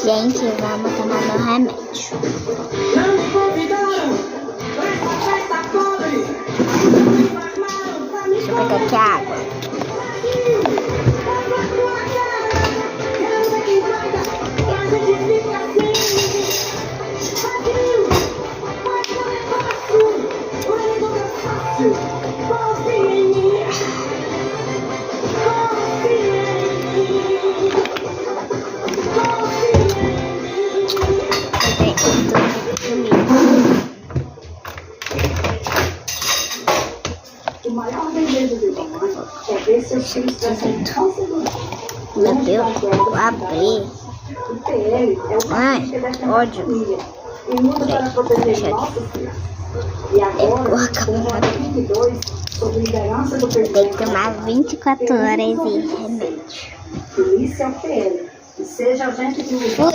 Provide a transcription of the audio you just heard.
Gente, vamos tomar meu remédio. Deixa eu pegar aqui a água. O maior desejo do homem é ver seus filhos crescendo. Meu Deus, vou abrir. O PL é o Ai, ódio. família e luta para proteger nossos filhos. E agora, com o 22, sobre liderança do Tem que presidente, tomar 24 horas de remédio. polícia é o PL. E seja agente de Fui.